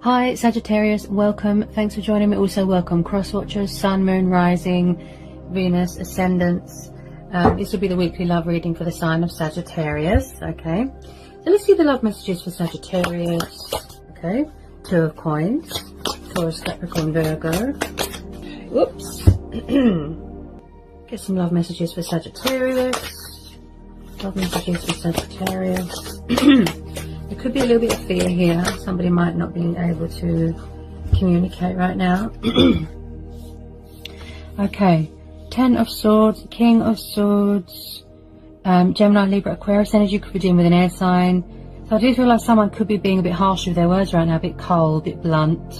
Hi Sagittarius, welcome. Thanks for joining me. Also welcome cross watchers, sun, moon, rising, Venus, ascendants. This will be the weekly love reading for the sign of Sagittarius. Okay, so let's see the love messages for Sagittarius. Okay, Two of Coins, Taurus, Capricorn, Virgo. Whoops. Get some love messages for Sagittarius. Love messages for Sagittarius. There could be a little bit of fear here. Somebody might not be able to communicate right now. Okay, Ten of Swords, King of Swords, Gemini, Libra, Aquarius energy. Could be dealing with an air sign. So I do feel like someone could be being a bit harsh with their words right now, a bit cold, a bit blunt,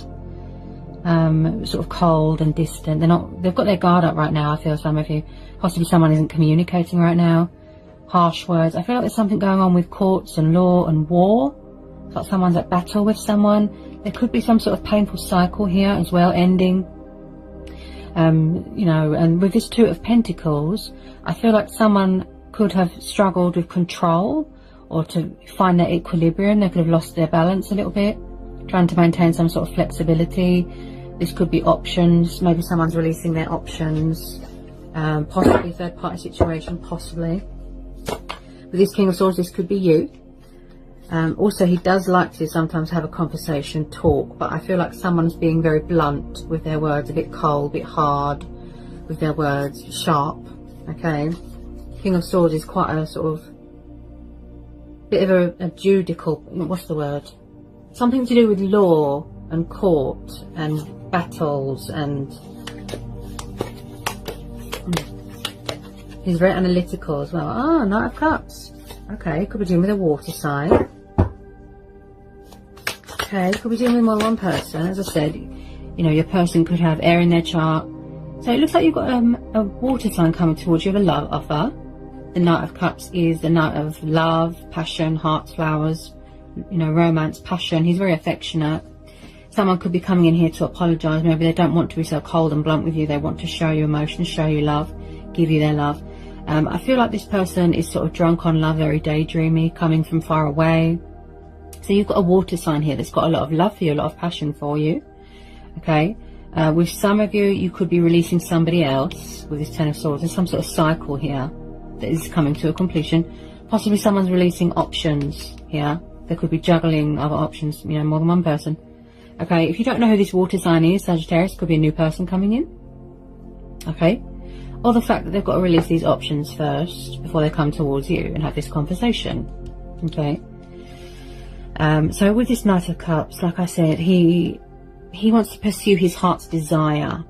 sort of cold and distant. They've got their guard up right now. I feel some of you, possibly someone isn't communicating right now. Harsh words. I feel like there's something going on with courts and law and war. It's like someone's at battle with someone. There could be some sort of painful cycle here as well, ending. You know, and with this Two of Pentacles, I feel like someone could have struggled with control or to find their equilibrium. They could have lost their balance a little bit, trying to maintain some sort of flexibility. This could be options. Maybe someone's releasing their options. Possibly third party situation, possibly. With this King of Swords, this could be you. Also, he does like to sometimes have a conversation, talk, but I feel like someone's being very blunt with their words, a bit cold, a bit hard with their words, sharp. Okay, King of Swords is quite a sort of bit of a judicial, what's the word? Something to do with law and court and battles, and he's very analytical as well. Ah, Knight of Cups. Okay, could be dealing with a water sign. Okay, could be dealing with more than one person. As I said, you know, your person could have air in their chart. So it looks like you've got a water sign coming towards you with a love offer. The Knight of Cups is the Knight of love, passion, hearts, flowers, you know, romance, passion. He's very affectionate. Someone could be coming in here to apologise. Maybe they don't want to be so cold and blunt with you. They want to show you emotion, show you love, give you their love. I feel like this person is sort of drunk on love, very daydreamy, coming from far away. So you've got a water sign here that's got a lot of love for you, a lot of passion for you. Okay, with some of you, you could be releasing somebody else with this Ten of Swords. There's some sort of cycle here that is coming to a completion. Possibly someone's releasing options here. There could be juggling other options, you know, more than one person. Okay, if you don't know who this water sign is, Sagittarius, could be a new person coming in. Okay. Or the fact that they've got to release these options first before they come towards you and have this conversation. Okay. So with this Knight of Cups, like I said, he wants to pursue his heart's desire.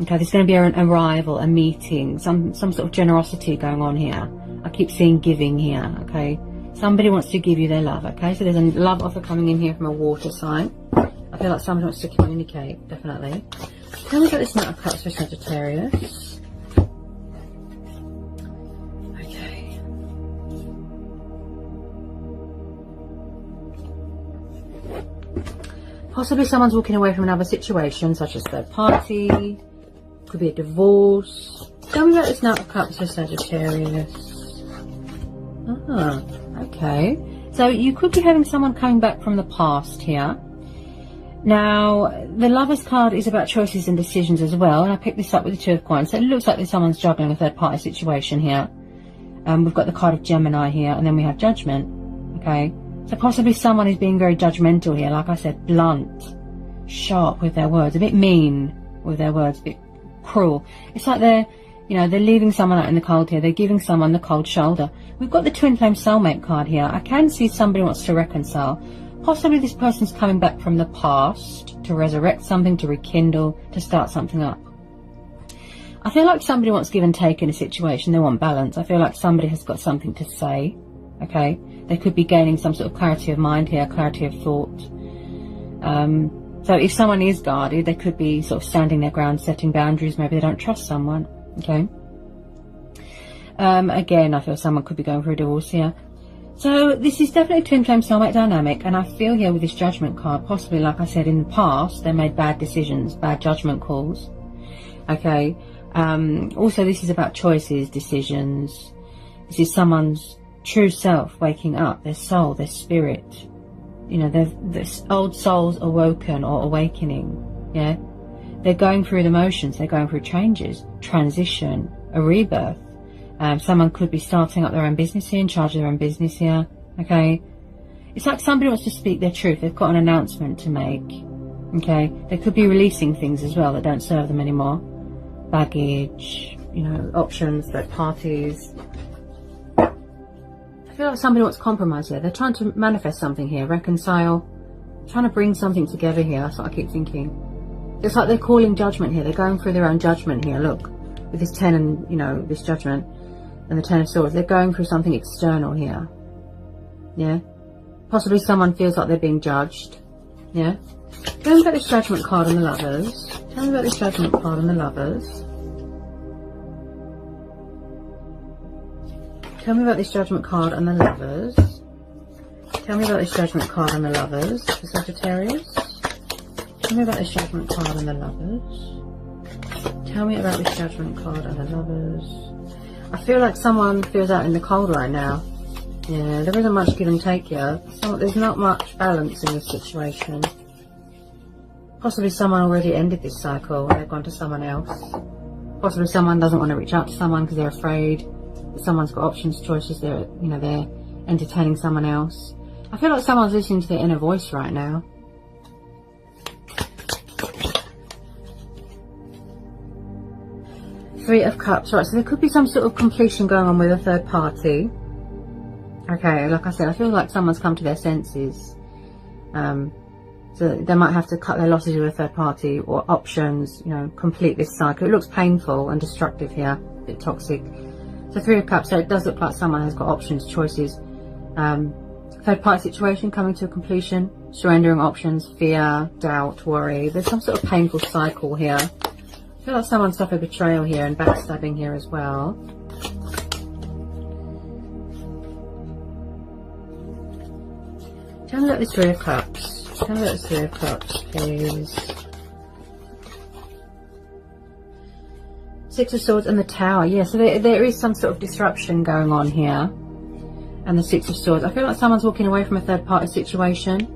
Okay, there's going to be an arrival, a meeting, some sort of generosity going on here. I keep seeing giving here. Okay, somebody wants to give you their love. Okay, so there's a love offer coming in here from a water sign. I feel like somebody wants to communicate, definitely. Tell me about this Knight of Cups for Sagittarius. Possibly someone's walking away from another situation, such as third party. Could be a divorce. Tell me about this Knight of Cups for Sagittarius. Ah, okay. So you could be having someone coming back from the past here. Now, the Lover's card is about choices and decisions as well. And I picked this up with the Two of Coins. So it looks like there's someone's juggling a third party situation here. We've got the card of Gemini here, and then we have Judgment. Okay. So possibly someone is being very judgmental here, like I said, blunt, sharp with their words, a bit mean with their words, a bit cruel. It's like they're leaving someone out in the cold here. They're giving someone the cold shoulder. We've got the Twin Flame Soulmate card here. I can see somebody wants to reconcile. Possibly this person's coming back from the past to resurrect something, to rekindle, to start something up. I feel like somebody wants give and take in a situation. They want balance. I feel like somebody has got something to say. Okay, they could be gaining some sort of clarity of mind here, clarity of thought. So if someone is guarded, they could be sort of standing their ground, setting boundaries. Maybe they don't trust someone. Okay. Again, I feel someone could be going for a divorce here. So this is definitely Twin Flame Soulmate dynamic, and I feel here with this Judgment card, possibly, like I said, in the past, they made bad decisions, bad judgment calls. Okay. Also, this is about choices, decisions. This is someone's true self waking up, their soul, their spirit. You know, this old souls awoken or awakening. Yeah, they're going through the motions. They're going through changes, transition, a rebirth. Someone could be starting up their own business here, in charge of their own business here. Okay, it's like somebody wants to speak their truth. They've got an announcement to make. Okay, they could be releasing things as well that don't serve them anymore. Baggage, you know, options, third parties. I feel like somebody wants compromise here. They're trying to manifest something here, reconcile, trying to bring something together here. That's what I keep thinking. It's like they're calling judgment here. They're going through their own judgment here. Look, with this 10 and, you know, this judgment and the 10 of swords, they're going through something external here. Yeah, possibly someone feels like they're being judged. Yeah, tell me about this judgment card on the lovers. Tell me about this judgment card on the lovers. Tell me about this judgment card on the lovers. Tell me about this judgment card on the lovers for Sagittarius. Tell me about this judgment card on the lovers. Tell me about this judgment card on the lovers. I feel like someone feels out in the cold right now. Yeah, there isn't much give and take here. There's not much balance in this situation. Possibly someone already ended this cycle and they've gone to someone else. Possibly someone doesn't want to reach out to someone because they're afraid that someone's got options, choices. They're entertaining someone else. I feel like someone's listening to their inner voice right now. Three of Cups. Right, so there could be some sort of completion going on with a third party. Okay, like I said, I feel like someone's come to their senses. So they might have to cut their losses with a third party or options, you know, complete this cycle. It looks painful and destructive here, a bit toxic. So Three of Cups, so it does look like someone has got options, choices. Third party situation coming to a completion, surrendering options, fear, doubt, worry. There's some sort of painful cycle here. I feel like someone suffered betrayal here and backstabbing here as well. Tell me about this Three of Cups. Tell me about this Three of Cups, please. Six of Swords and the Tower. Yeah, so there is some sort of disruption going on here. And the Six of Swords. I feel like someone's walking away from a third party situation.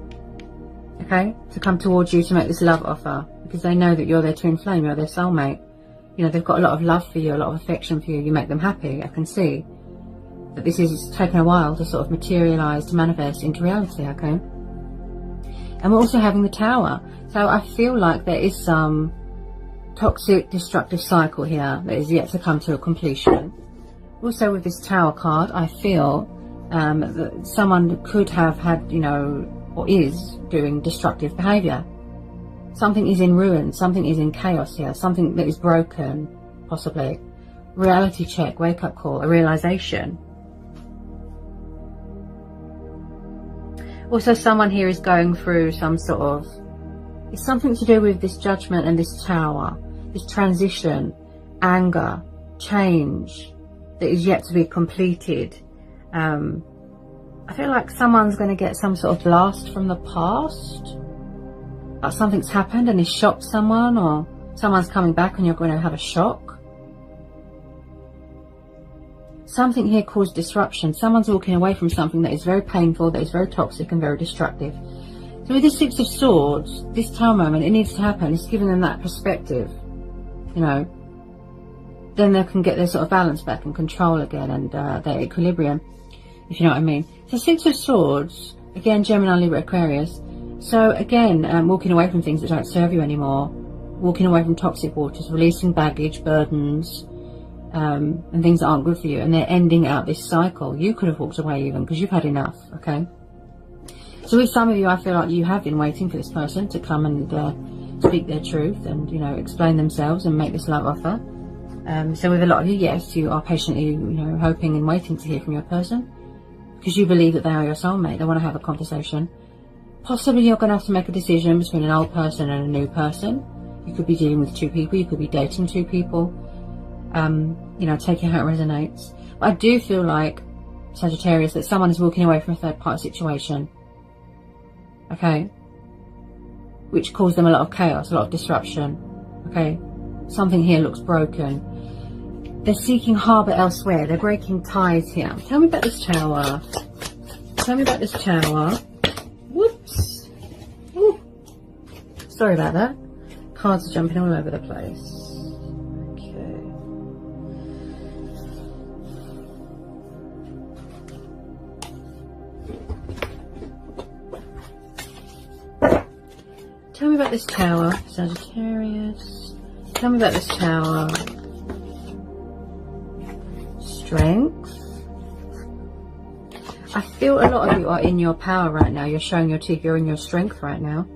Okay? To come towards you to make this love offer. Because they know that you're their twin flame, you're their soulmate. You know, they've got a lot of love for you, a lot of affection for you. You make them happy, I can see. But this is taken a while to sort of materialise, to manifest into reality, okay? And we're also having the Tower. So I feel like there is some toxic, destructive cycle here that is yet to come to a completion. Also with this Tower card, I feel that someone could have had, you know, or is doing destructive behaviour. Something is in ruin, something is in chaos here, something that is broken, possibly. Reality check, wake up call, a realisation. Also, someone here is going through some sort of, it's something to do with this judgment and this Tower, this transition, anger, change that is yet to be completed. I feel like someone's going to get some sort of blast from the past. Like something's happened and it's shocked someone, or someone's coming back and you're going to have a shock. Something here caused disruption. Someone's walking away from something that is very painful, that is very toxic and very destructive. So with this Six of Swords, this Tower moment, it needs to happen. It's giving them that perspective, you know. Then they can get their sort of balance back and control again and their equilibrium, if you know what I mean. So Six of Swords, again, Gemini, Libra, Aquarius. So again, walking away from things that don't serve you anymore. Walking away from toxic waters, releasing baggage, burdens, and things that aren't good for you, and they're ending out this cycle. You could have walked away even because you've had enough, okay? So with some of you, I feel like you have been waiting for this person to come and speak their truth and, you know, explain themselves and make this love offer. So with a lot of you, yes, you are patiently, you know, hoping and waiting to hear from your person because you believe that they are your soulmate. They want to have a conversation. Possibly you're going to have to make a decision between an old person and a new person. You could be dealing with two people. You could be dating two people. You know, take it how it resonates. But I do feel like, Sagittarius, that someone is walking away from a third party situation. Okay? Which caused them a lot of chaos, a lot of disruption. Okay? Something here looks broken. They're seeking harbour elsewhere. They're breaking ties here. Tell me about this Tower. Tell me about this Tower. Whoops. Sorry about that. Cards are jumping all over the place. Okay. Tell me about this Tower, Sagittarius. Tell me about this Tower. Strength. I feel a lot of you are in your power right now. You're showing your teeth. You're in your strength right now.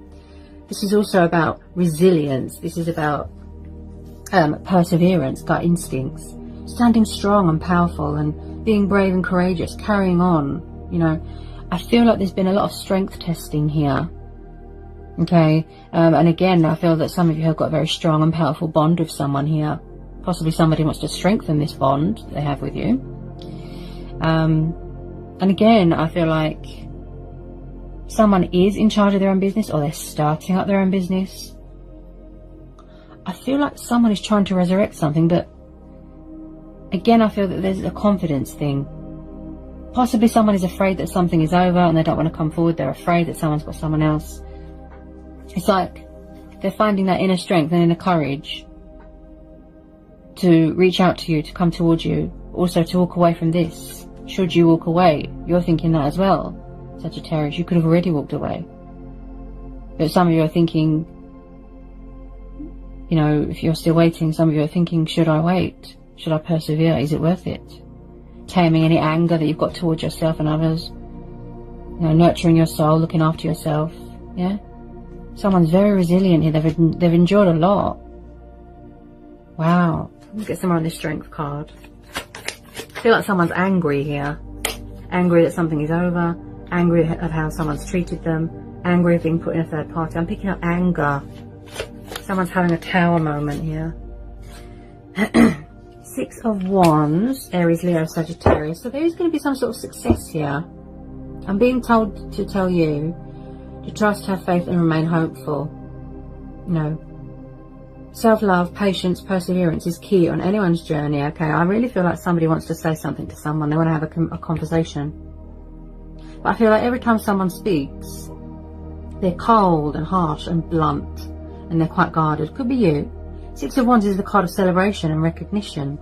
This is also about resilience. This is about perseverance, gut instincts, standing strong and powerful and being brave and courageous, carrying on. You know, I feel like there's been a lot of strength testing here. Okay, and again, I feel that some of you have got a very strong and powerful bond with someone here. Possibly somebody wants to strengthen this bond they have with you. And again, I feel like someone is in charge of their own business, or they're starting up their own business. I feel like someone is trying to resurrect something, but again, I feel that there's a confidence thing. Possibly someone is afraid that something is over and they don't want to come forward. They're afraid that someone's got someone else. It's like they're finding that inner strength and inner courage to reach out to you, to come towards you, also to walk away from this. Should you walk away? You're thinking that as well, Sagittarius. You could have already walked away. But some of you are thinking, you know, if you're still waiting, some of you are thinking, should I wait? Should I persevere? Is it worth it? Taming any anger that you've got towards yourself and others. You know, nurturing your soul, looking after yourself. Yeah? Someone's very resilient here. They've endured a lot. Wow. Let's get someone on this strength card. I feel like someone's angry here. Angry that something is over. Angry of how someone's treated them. Angry of being put in a third party. I'm picking up anger. Someone's having a tower moment here. Six of Wands. Aries, Leo, Sagittarius. So there is going to be some sort of success here. I'm being told to tell you to trust, have faith and remain hopeful. You know, self-love, patience, perseverance is key on anyone's journey, okay? I really feel like somebody wants to say something to someone. They want to have a conversation. But I feel like every time someone speaks, they're cold and harsh and blunt. And they're quite guarded. Could be you. Six of Wands is the card of celebration and recognition.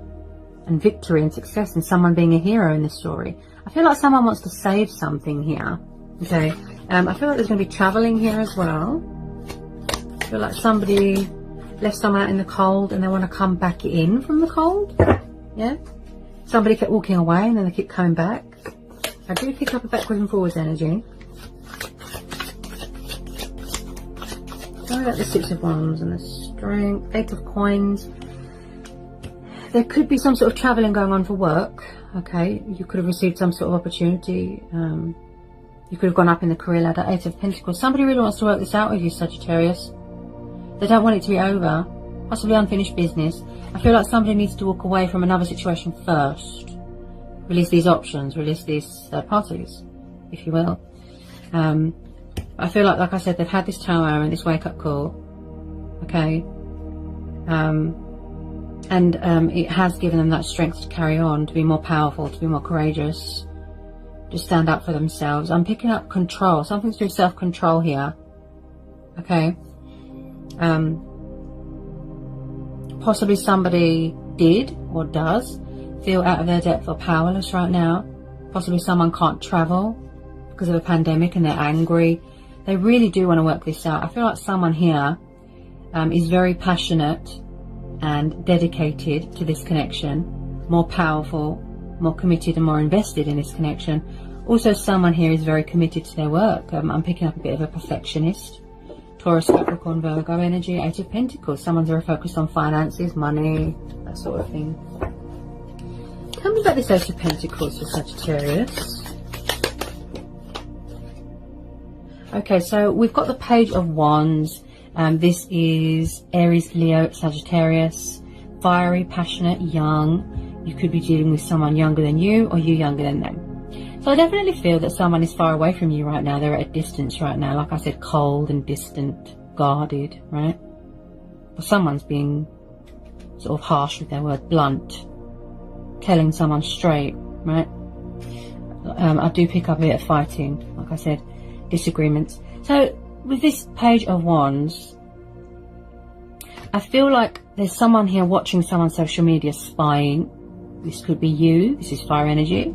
And victory and success. And someone being a hero in this story. I feel like someone wants to save something here. Okay. I feel like there's going to be travelling here as well. I feel like somebody left someone out in the cold and they want to come back in from the cold. Yeah. Somebody kept walking away and then they keep coming back. I do pick up a backwards and forwards energy. Tell me about the Six of Wands and the Strength. Eight of Coins. There could be some sort of travelling going on for work. Okay. You could have received some sort of opportunity. You could have gone up in the career ladder. Eight of Pentacles. Somebody really wants to work this out with you, Sagittarius. They don't want it to be over. Possibly unfinished business. I feel like somebody needs to walk away from another situation first. Release these options. Release these third parties, if you will. I feel like I said, they've had this tower and this wake-up call. Okay. It has given them that strength to carry on, to be more powerful, to be more courageous. To stand up for themselves. I'm picking up control. Something to do with self-control here. Okay. Possibly somebody did or does feel out of their depth or powerless right now. Possibly someone can't travel because of a pandemic and they're angry. They really do want to work this out. I feel like someone here is very passionate and dedicated to this connection. More powerful, more committed and more invested in this connection. Also, someone here is very committed to their work. I'm picking up a bit of a perfectionist. Taurus, Capricorn, Virgo energy. Eight of Pentacles. Someone's very focused on finances, money, that sort of thing. Tell me about this Eight of Pentacles for Sagittarius. Okay, so we've got the Page of Wands. This is Aries, Leo, Sagittarius. Fiery, passionate, young. You could be dealing with someone younger than you or you younger than them. So I definitely feel that someone is far away from you right now. They're at a distance right now. Like I said, cold and distant, guarded, right? Or someone's being sort of harsh with their word, blunt. Telling someone straight, right? I do pick up a bit of fighting, like I said, disagreements. So with this Page of Wands, I feel like there's someone here watching someone on social media spying. This could be you. This is fire energy.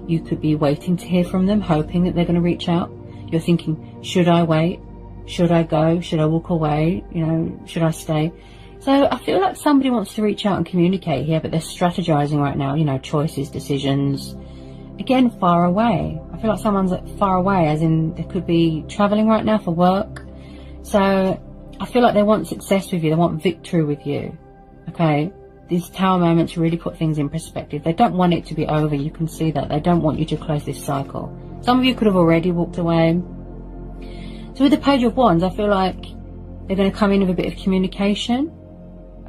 You could be waiting to hear from them, hoping that they're going to reach out. You're thinking, should I wait? Should I go? Should I walk away? You know, should I stay? So I feel like somebody wants to reach out and communicate here, but they're strategizing right now, you know, choices, decisions. Again, far away. I feel like someone's far away, as in they could be traveling right now for work. So I feel like they want success with you. They want victory with you. Okay? These Tower moments really put things in perspective. They don't want it to be over. You can see that. They don't want you to close this cycle. Some of you could have already walked away. So with the Page of Wands, I feel like they're going to come in with a bit of communication.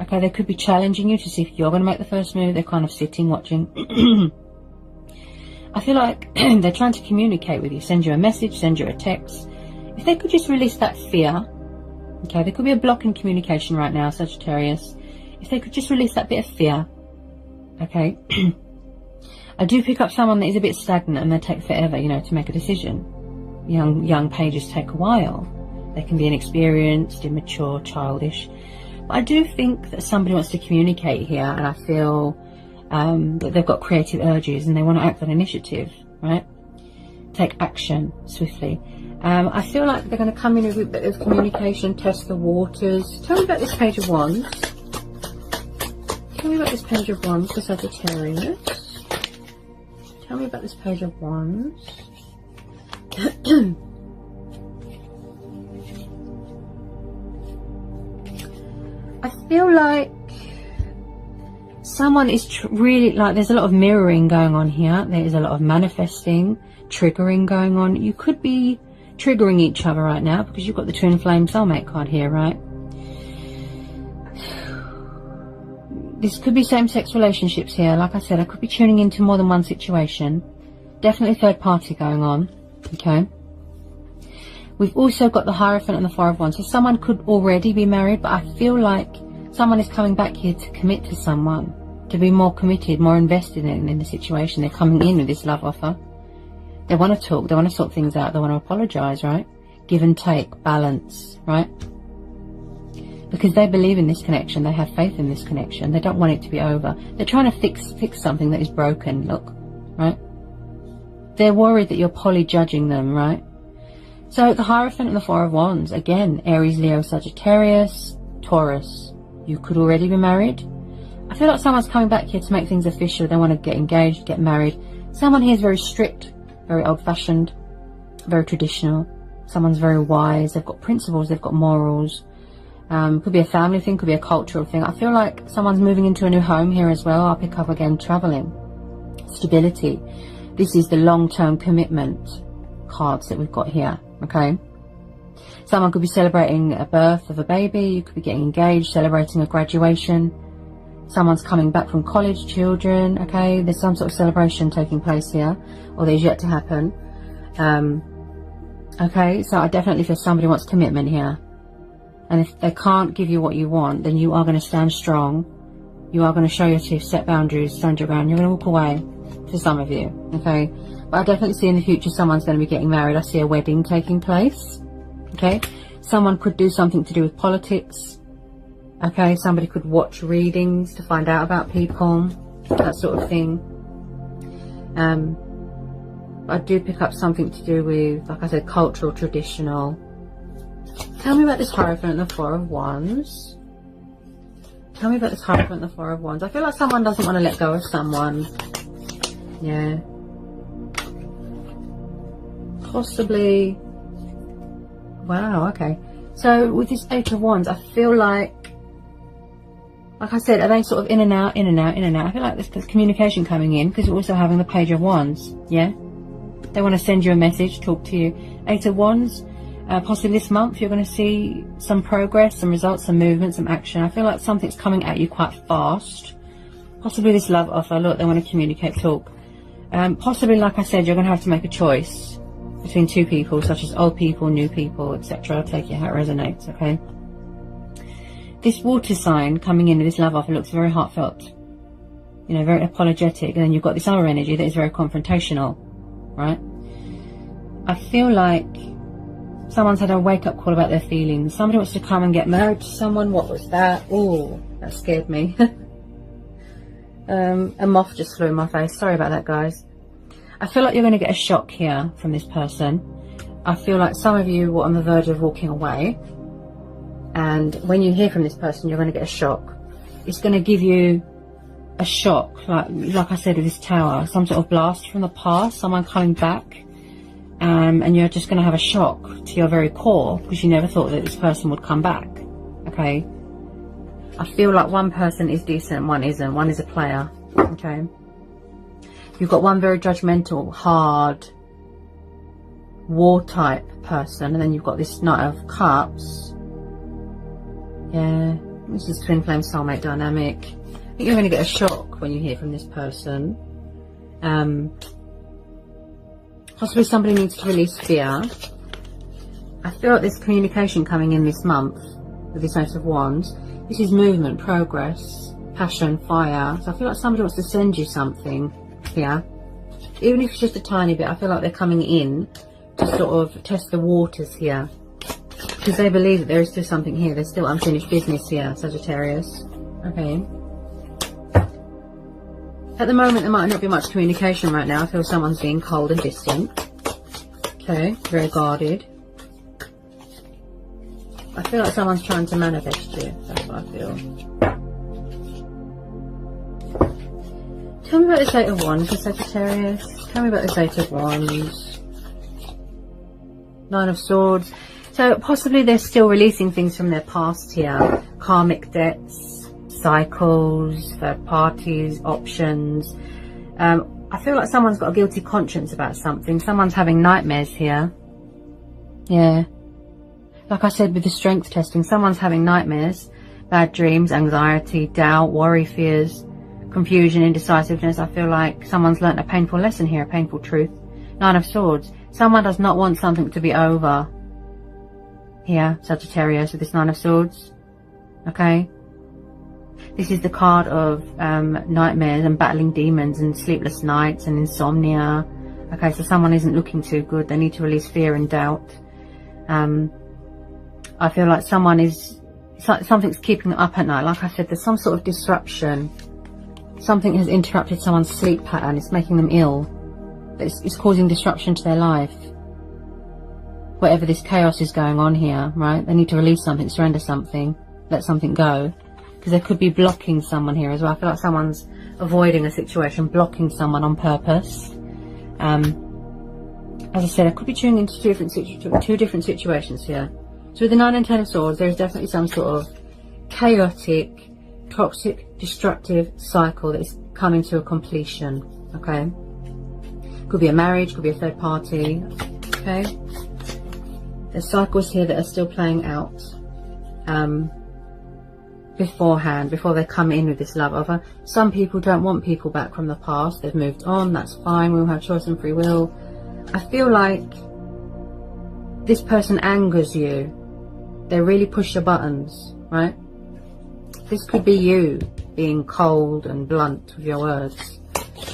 Okay, they could be challenging you to see if you're going to make the first move. They're kind of sitting, watching. I feel like they're trying to communicate with you, send you a message, send you a text. If they could just release that fear, okay, there could be a block in communication right now, Sagittarius. If they could just release that bit of fear, okay. I do pick up someone that is a bit stagnant and they take forever, you know, to make a decision. Young pages take a while. They can be inexperienced, immature, childish. But I do think that somebody wants to communicate here, and I feel that they've got creative urges and they want to act on initiative, right? Take action swiftly. I feel like they're going to come in with a bit of communication, test the waters. Tell me about this Page of Wands. Tell me about this Page of Wands for Sagittarius. Tell me about this Page of Wands. I feel like someone is really, like, there's a lot of mirroring going on here. There is a lot of manifesting, triggering going on. You could be triggering each other right now because you've got the Twin Flame Soulmate card here, right? This could be same-sex relationships here. Like I said, I could be tuning into more than one situation. Definitely third party going on, okay? We've also got the Hierophant and the Four of Wands. So someone could already be married, but I feel like someone is coming back here to commit to someone, to be more committed, more invested in the situation. They're coming in with this love offer. They want to talk, they want to sort things out, they want to apologise, right? Give and take, balance, right? Because they believe in this connection, they have faith in this connection. They don't want it to be over. They're trying to fix something that is broken, look, right? They're worried that you're poly-judging them, right? So the Hierophant and the Four of Wands, again, Aries, Leo, Sagittarius, Taurus. You could already be married. I feel like someone's coming back here to make things official. They want to get engaged, get married. Someone here is very strict, very old-fashioned, very traditional. Someone's very wise. They've got principles, they've got morals. Could be a family thing, could be a cultural thing. I feel like someone's moving into a new home here as well. I'll pick up again, traveling, stability. This is the long-term commitment cards that we've got here, okay? Someone could be celebrating a birth of a baby. You could be getting engaged, celebrating a graduation. Someone's coming back from college, children, okay? There's some sort of celebration taking place here, or there's yet to happen. Okay, so I definitely feel somebody wants commitment here. And if they can't give you what you want, then you are going to stand strong. You are going to show your teeth, set boundaries, stand your ground. You're going to walk away, for some of you, okay? But I definitely see in the future someone's going to be getting married. I see a wedding taking place, okay? Someone could do something to do with politics, okay? Somebody could watch readings to find out about people, that sort of thing. I do pick up something to do with, like I said, cultural, traditional. Tell me about this Hierophant and the Four of Wands. Tell me about this Hierophant and the Four of Wands. I feel like someone doesn't want to let go of someone. Yeah. Possibly. Wow, okay. So with this Eight of Wands, I feel like I said, are they sort of in and out, in and out, in and out? I feel like there's communication coming in because we're also having the Page of Wands. Yeah. They want to send you a message, talk to you. Eight of Wands. Possibly this month you're going to see some progress, some results, some movement, some action. I feel like something's coming at you quite fast. Possibly this love offer. Look, they want to communicate, talk. Possibly, like I said, you're going to have to make a choice between two people, such as old people, new people, etc. Take it how it resonates, okay? This water sign coming in with this love offer looks very heartfelt. You know, very apologetic. And then you've got this other energy that is very confrontational, right? I feel like Someone's had a wake-up call about their feelings. Somebody wants to come and get married to someone. What was that? Oh, that scared me. A moth just flew in my face. Sorry about that, guys. I feel like you're going to get a shock here from this person. I feel like some of you were on the verge of walking away. And when you hear from this person, you're going to get a shock. It's going to give you a shock, like I said with this tower, some sort of blast from the past, someone coming back. And you're just going to have a shock to your very core because you never thought that this person would come back. Okay, I feel like one person is decent, one isn't. One is a player. Okay, you've got one very judgmental, hard, war type person, and then you've got this Knight of Cups. Yeah, this is twin flame soulmate dynamic. I think you're going to get a shock when you hear from this person. Possibly somebody needs to release fear. I feel like there's communication coming in this month with this Ace of Wands. This is movement, progress, passion, fire. So I feel like somebody wants to send you something here. Even if it's just a tiny bit, I feel like they're coming in to sort of test the waters here. Because they believe that there is still something here. There's still unfinished business here, Sagittarius. Okay. At the moment, there might not be much communication right now. I feel someone's being cold and distant. Okay, very guarded. I feel like someone's trying to manifest you. That's what I feel. Tell me about this Eight of Wands for Sagittarius. Tell me about this Eight of Wands. Nine of Swords. So possibly they're still releasing things from their past here. Karmic debts. Cycles, third parties, options. I feel like someone's got a guilty conscience about something. Someone's having nightmares here. Yeah. Like I said with the strength testing, someone's having nightmares, bad dreams, anxiety, doubt, worry, fears, confusion, indecisiveness. I feel like someone's learnt a painful lesson here, a painful truth. Nine of Swords. Someone does not want something to be over. Here, Sagittarius, with this Nine of Swords. Okay. This is the card of nightmares and battling demons and sleepless nights and insomnia. Okay, so someone isn't looking too good. They need to release fear and doubt. I feel like something's keeping them up at night. Like I said, there's some sort of disruption. Something has interrupted someone's sleep pattern. It's making them ill. It's causing disruption to their life. Whatever this chaos is going on here, right? They need to release something, surrender something, let something go. Because they could be blocking someone here as well. I feel like someone's avoiding a situation, blocking someone on purpose. As I said, I could be tuning into two different situations here. So with the 9 and 10 of Swords, there's definitely some sort of chaotic, toxic, destructive cycle that is coming to a completion. Okay, could be a marriage, could be a third party. Okay, there's cycles here that are still playing out. Beforehand, before they come in with this love offer. Some people don't want people back from the past. They've moved on. That's fine. We all have choice and free will. I feel like this person angers you. They really push your buttons, right? This could be you being cold and blunt with your words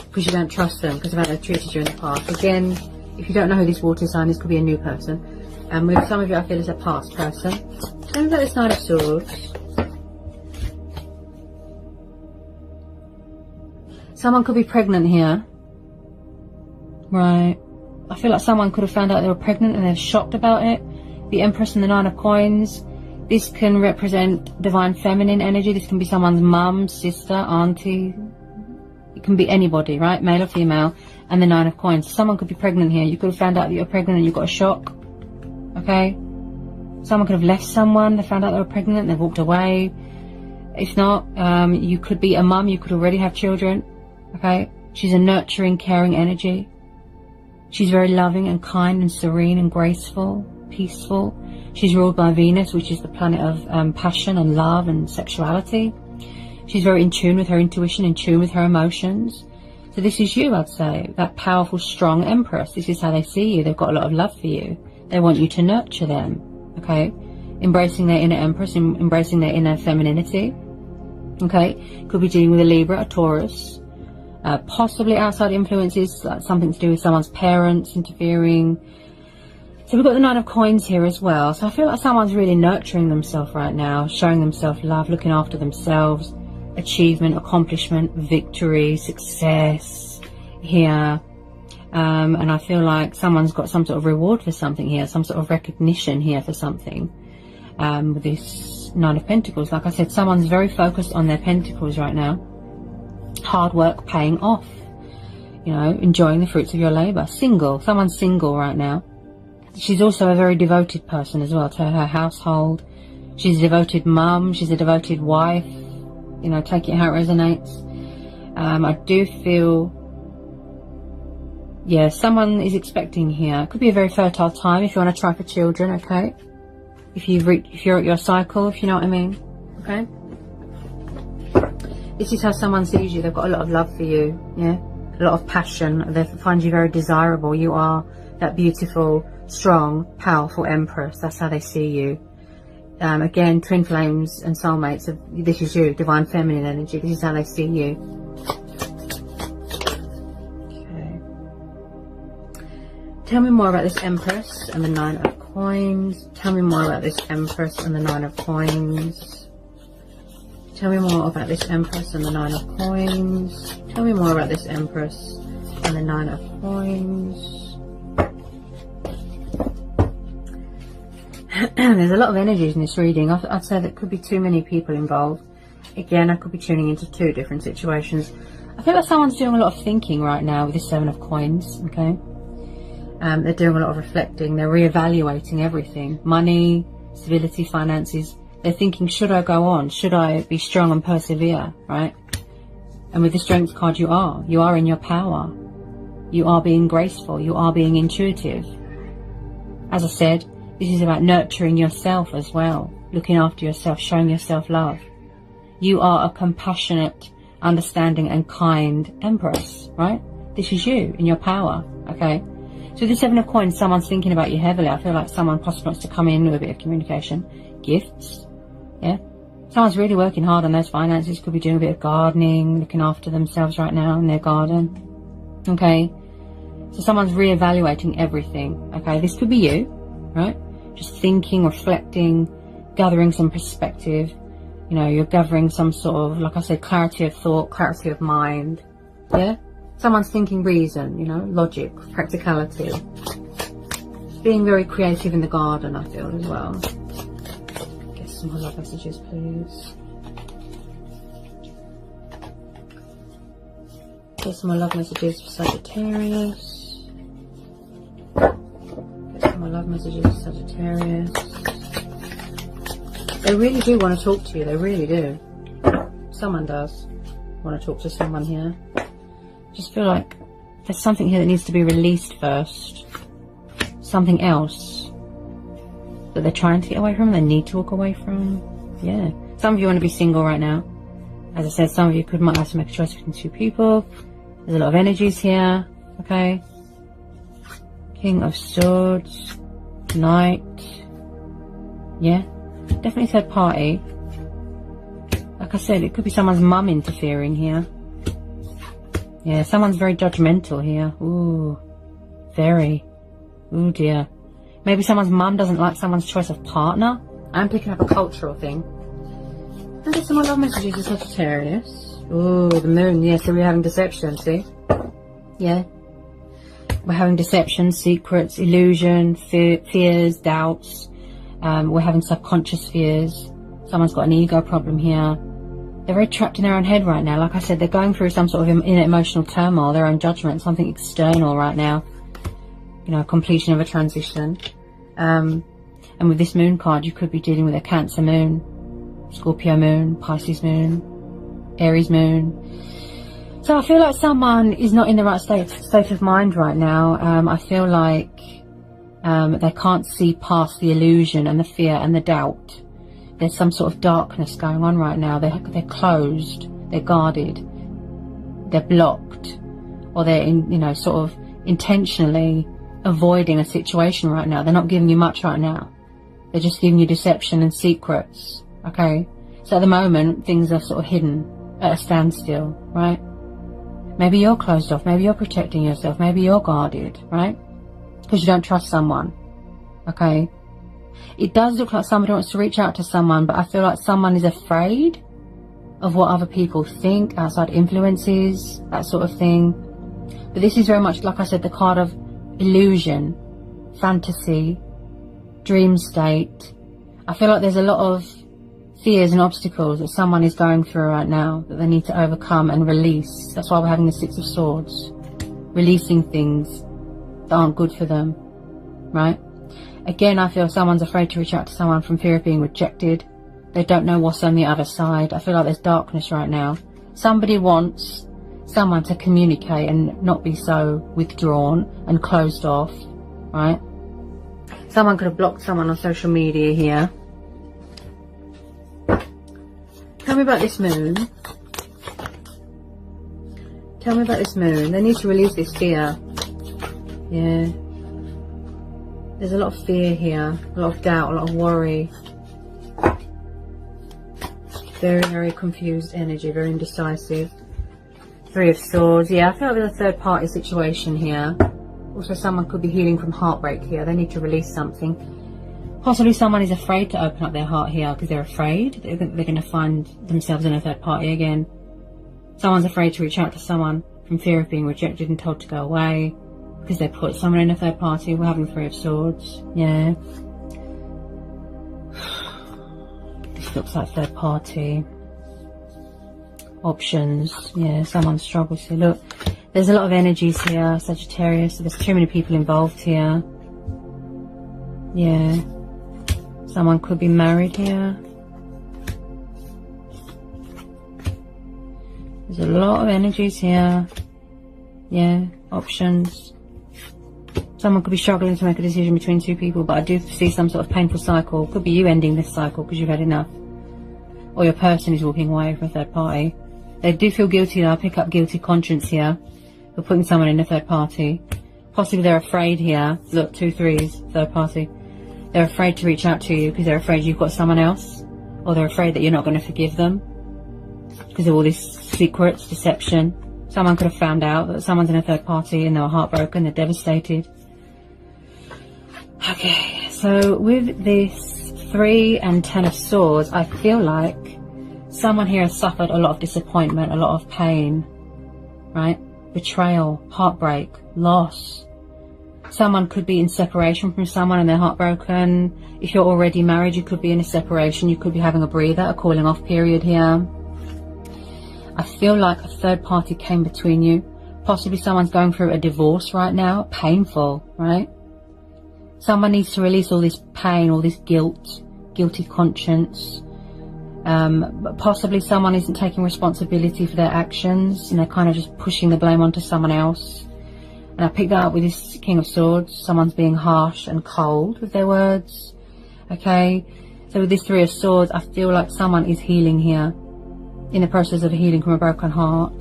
because you don't trust them, because of how they've treated you in the past. Again, if you don't know who this water sign is, could be a new person. And with some of you, I feel it's a past person. Tell me about this Knight of Swords. Someone could be pregnant here. Right. I feel like someone could have found out they were pregnant and they're shocked about it. The Empress and the Nine of Coins. This can represent divine feminine energy. This can be someone's mum, sister, auntie. It can be anybody, right? Male or female. And the Nine of Coins. Someone could be pregnant here. You could have found out that you're pregnant and you got a shock. Okay. Someone could have left someone. They found out they were pregnant and they walked away. If not, you could be a mum. You could already have children. Okay, she's a nurturing, caring energy. She's very loving and kind and serene and graceful, peaceful. She's ruled by Venus, which is the planet of passion and love and sexuality. She's very in tune with her intuition, in tune with her emotions. So this is you, I'd say, that powerful, strong Empress. This is how they see you. They've got a lot of love for you. They want you to nurture them, okay? Embracing their inner Empress, embracing their inner femininity, okay? Could be dealing with a Libra, a Taurus. Possibly outside influences, like something to do with someone's parents interfering. So we've got the Nine of Coins here as well. So I feel like someone's really nurturing themselves right now, showing themselves love, looking after themselves, achievement, accomplishment, victory, success here. And I feel like someone's got some sort of reward for something here, some sort of recognition here for something. With this Nine of Pentacles, like I said, someone's very focused on their pentacles right now. Hard work paying off. You know, enjoying the fruits of your labor. Single. Someone's single right now. She's also a very devoted person as well to her household. She's a devoted mum. She's a devoted wife. You know, take it how it resonates. I do feel, yeah, someone is expecting here. It could be a very fertile time if you want to try for children, okay? If you're at your cycle, if you know what I mean, okay? This is how someone sees you. They've got a lot of love for you, yeah? A lot of passion. They find you very desirable. You are that beautiful, strong, powerful empress. That's how they see you. Again, twin flames and soulmates. This is you, divine feminine energy. This is how they see you. Okay. Tell me more about this Empress and the Nine of Coins. Tell me more about this Empress and the Nine of Coins. Tell me more about this Empress and the Nine of Coins. Tell me more about this Empress and the Nine of Coins. There's a lot of energies in this reading. I'd say there could be too many people involved. Again, I could be tuning into two different situations. I feel like someone's doing a lot of thinking right now with this Seven of Coins, okay? They're doing a lot of reflecting. They're reevaluating everything. Money, stability, finances. They're thinking, should I go on? Should I be strong and persevere, right? And with the Strength card, you are. You are in your power. You are being graceful. You are being intuitive. As I said, this is about nurturing yourself as well, looking after yourself, showing yourself love. You are a compassionate, understanding and kind Empress, right? This is you in your power, okay? So the Seven of Coins, someone's thinking about you heavily. I feel like someone possibly wants to come in with a bit of communication. Gifts, yeah? Someone's really working hard on those finances, could be doing a bit of gardening, looking after themselves right now in their garden, okay? So someone's reevaluating everything, okay? This could be you, right? Just thinking, reflecting, gathering some perspective. You know, you're gathering some sort of, like I said, clarity of thought, clarity of mind. Yeah? Someone's thinking reason, you know, logic, practicality. Being very creative in the garden, I feel, as well. Get some more love messages, please. Get some more love messages for Sagittarius. My love messages, Sagittarius. They really do want to talk to you. They really do. Someone does want to talk to someone here. Just feel like there's something here that needs to be released first. Something else that they're trying to get away from. They need to walk away from. Yeah. Some of you want to be single right now. As I said, some of you might have to make a choice between two people. There's a lot of energies here. Okay. King of Swords, Knight, yeah, definitely third party. Like I said, it could be someone's mum interfering here. Yeah, someone's very judgmental here. Ooh, very. Ooh dear. Maybe someone's mum doesn't like someone's choice of partner. I'm picking up a cultural thing. And get some more love messages to Sagittarius. Ooh, the moon. Yeah, so we're having deception, see? Yeah. We're having deception, secrets, illusion, fears, doubts. We're having subconscious fears. Someone's got an ego problem here. They're very trapped in their own head right now. Like I said, they're going through some sort of inner emotional turmoil, their own judgment, something external right now. You know, completion of a transition. And with this moon card, you could be dealing with a Cancer moon, Scorpio moon, Pisces moon, Aries moon. So I feel like someone is not in the right state of mind right now. I feel like they can't see past the illusion and the fear and the doubt. There's some sort of darkness going on right now. They're closed, they're guarded, they're blocked, or they're sort of intentionally avoiding a situation right now. They're not giving you much right now. They're just giving you deception and secrets. Okay, so at the moment things are sort of hidden at a standstill, right? Maybe you're closed off, maybe you're protecting yourself, maybe you're guarded, right? Because you don't trust someone. Okay. It does look like somebody wants to reach out to someone, but I feel like someone is afraid of what other people think, outside influences, that sort of thing. But this is very much, like I said, the card of illusion, fantasy, dream state. I feel like there's a lot of fears and obstacles that someone is going through right now that they need to overcome and release. That's why we're having the Six of Swords. Releasing things that aren't good for them, right? Again, I feel someone's afraid to reach out to someone from fear of being rejected. They don't know what's on the other side. I feel like there's darkness right now. Somebody wants someone to communicate and not be so withdrawn and closed off, right? Someone could have blocked someone on social media here. Tell me about this moon. Tell me about this moon. They need to release this fear. Yeah. There's a lot of fear here. A lot of doubt, a lot of worry. Very, very confused energy. Very indecisive. Three of Swords. Yeah, I feel like there's a third party situation here. Also, someone could be healing from heartbreak here. They need to release something. Possibly someone is afraid to open up their heart here because they're afraid they're going to find themselves in a third party again. Someone's afraid to reach out to someone from fear of being rejected and told to go away because they put someone in a third party. We're having Three of Swords. Yeah. This looks like third party. Options. Yeah, someone struggles here. Look, there's a lot of energies here, Sagittarius. So there's too many people involved here. Yeah. Someone could be married here. There's a lot of energies here. Yeah, options. Someone could be struggling to make a decision between two people, but I do see some sort of painful cycle. Could be you ending this cycle because you've had enough. Or your person is walking away from a third party. They do feel guilty though. I pick up guilty conscience here for putting someone in a third party. Possibly they're afraid here. Look, 2 3s, third party. They're afraid to reach out to you because they're afraid you've got someone else. Or they're afraid that you're not going to forgive them because of all these secrets, deception. Someone could have found out that someone's in a third party and they're heartbroken, they're devastated. Okay, so with this 3 and 10 of Swords, I feel like someone here has suffered a lot of disappointment, a lot of pain, right? Betrayal, heartbreak, loss. Someone could be in separation from someone and they're heartbroken. If you're already married, you could be in a separation. You could be having a breather, a cooling off period here. I feel like a third party came between you. Possibly someone's going through a divorce right now. Painful, right? Someone needs to release all this pain, all this guilt, guilty conscience. But possibly someone isn't taking responsibility for their actions and they're kind of just pushing the blame onto someone else. And I picked that up with this King of Swords. Someone's being harsh and cold with their words. Okay, so with this 3 of Swords, I feel like someone is healing here, in the process of healing from a broken heart.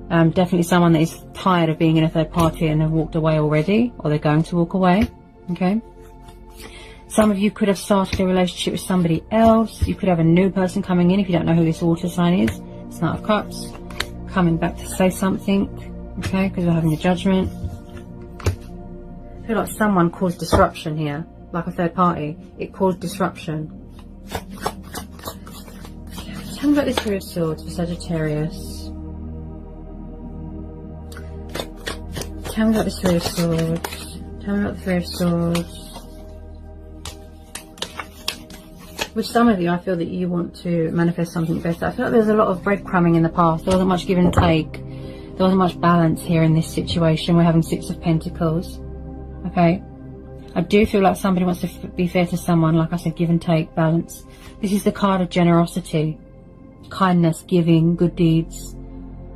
Definitely someone that is tired of being in a third party and have walked away already, or they're going to walk away. Okay, some of you could have started a relationship with somebody else. You could have a new person coming in if you don't know who this water sign is. It's Knight of Cups coming back to say something. Okay, because we're having a judgment. I feel like someone caused disruption here, like a third party. It caused disruption. Tell me about this 3 of Swords for Sagittarius. Tell me about this 3 of Swords. Tell me about the 3 of Swords. With some of you, I feel that you want to manifest something better. I feel like there's a lot of breadcrumbing in the past. There wasn't much give and take. There wasn't much balance here in this situation. We're having 6 of Pentacles. Okay. I do feel like somebody wants to be fair to someone. Like I said, give and take, balance. This is the card of generosity, kindness, giving, good deeds.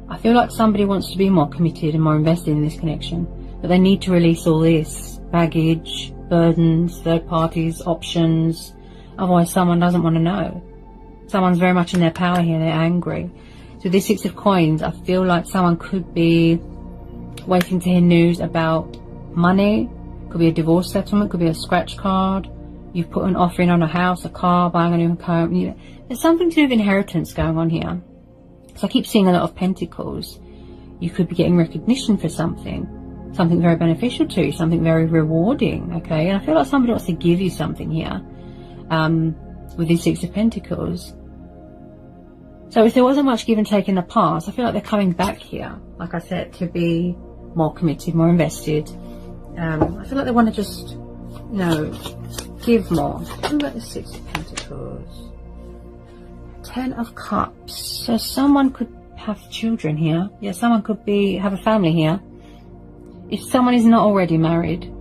I feel like somebody wants to be more committed and more invested in this connection. But they need to release all this baggage, burdens, third parties, options. Otherwise, someone doesn't want to know. Someone's very much in their power here. They're angry. So this 6 of Coins, I feel like someone could be waiting to hear news about money. Could be a divorce settlement. Could be a scratch card. You've put an offer in on a house, a car, buying a new home. There's something to do with inheritance going on here. So I keep seeing a lot of Pentacles. You could be getting recognition for something. something very beneficial to you, something very rewarding, okay? And I feel like somebody wants to give you something here, with these Six of Pentacles. So if there wasn't much give and take in the past, I feel like they're coming back here, like I said, to be more committed, more invested. I feel like they want to just, you know, give more. What about the Six of Pentacles? 10 of Cups. So someone could have children here. Yeah, someone could have a family here. If someone is not already married,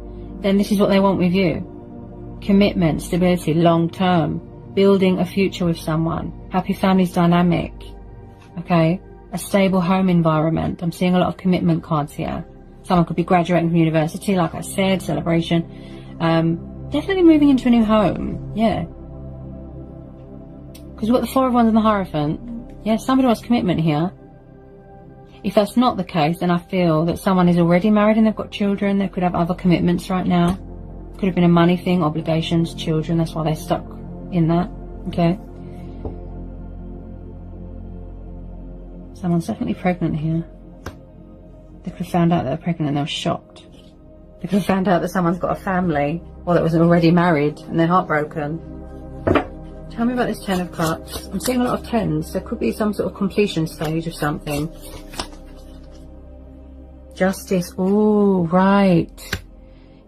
then this is what they want with you. Commitment, stability, long term, building a future with someone, happy families dynamic, okay, a stable home environment. I'm seeing a lot of commitment cards here. Someone could be graduating from university, like I said, celebration. Definitely moving into a new home, yeah. Because we've got the Four of Wands and the Hierophant. Yeah, somebody wants commitment here. If that's not the case, then I feel that someone is already married and they've got children. They could have other commitments right now. Could have been a money thing, obligations, children. That's why they're stuck in that, okay? Someone's definitely pregnant here. They could have found out that they're pregnant and they were shocked. They could have found out that someone's got a family or that was already married and they're heartbroken. Tell me about this 10 of Cups. I'm seeing a lot of 10s. There could be some sort of completion stage of something. Justice. Oh, right.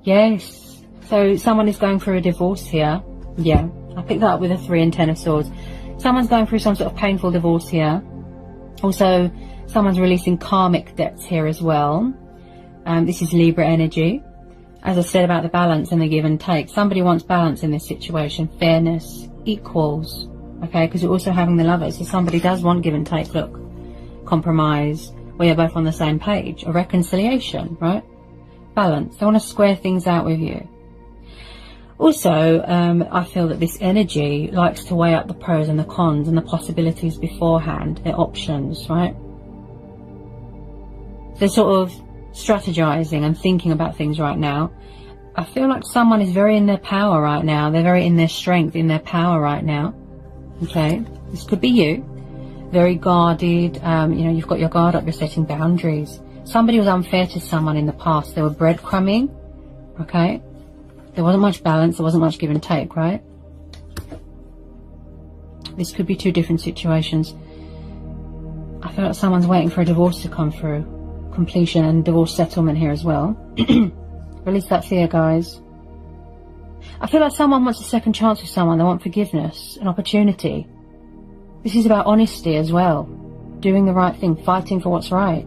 Yes. So someone is going through a divorce here. Yeah. I picked that up with a 3 and 10 of Swords. Someone's going through some sort of painful divorce here. Also, someone's releasing karmic debts here as well. This is Libra energy. As I said about the balance and the give and take, somebody wants balance in this situation, fairness, equals, okay, because you're also having the Lovers, so somebody does want give and take, look, compromise, where you're both on the same page, a reconciliation, right? Balance. They want to square things out with you. Also, I feel that this energy likes to weigh up the pros and the cons and the possibilities beforehand, their options, right? They're sort of strategizing and thinking about things right now. I feel like someone is very in their power right now. They're very in their strength, in their power right now. Okay, this could be you. Very guarded. You know, you've got your guard up. You're setting boundaries. Somebody was unfair to someone in the past. They were breadcrumbing. Okay, there wasn't much balance. There wasn't much give and take, right? This could be two different situations. I feel like someone's waiting for a divorce to come through. Completion and divorce settlement here as well. Release that fear, guys. I feel like someone wants a second chance with someone. They want forgiveness, an opportunity. This is about honesty as well. Doing the right thing, fighting for what's right.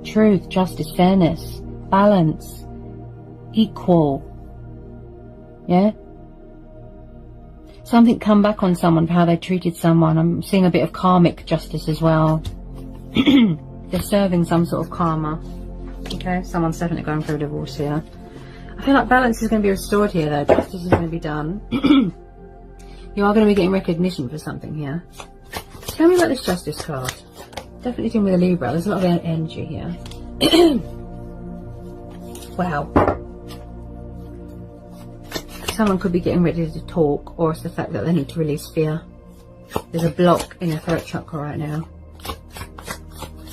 Truth, justice, fairness, balance, equal. Yeah? Something come back on someone for how they treated someone. I'm seeing a bit of karmic justice as well. They're serving some sort of karma. Okay, someone's definitely going through a divorce here. I feel like balance is going to be restored here though. Justice is going to be done. You are going to be getting recognition for something here. Tell me about this Justice card. Definitely dealing with a Libra. There's a lot of energy here. Wow. Someone could be getting ready to talk, or it's the fact that they need to release fear. There's a block in their throat chakra right now.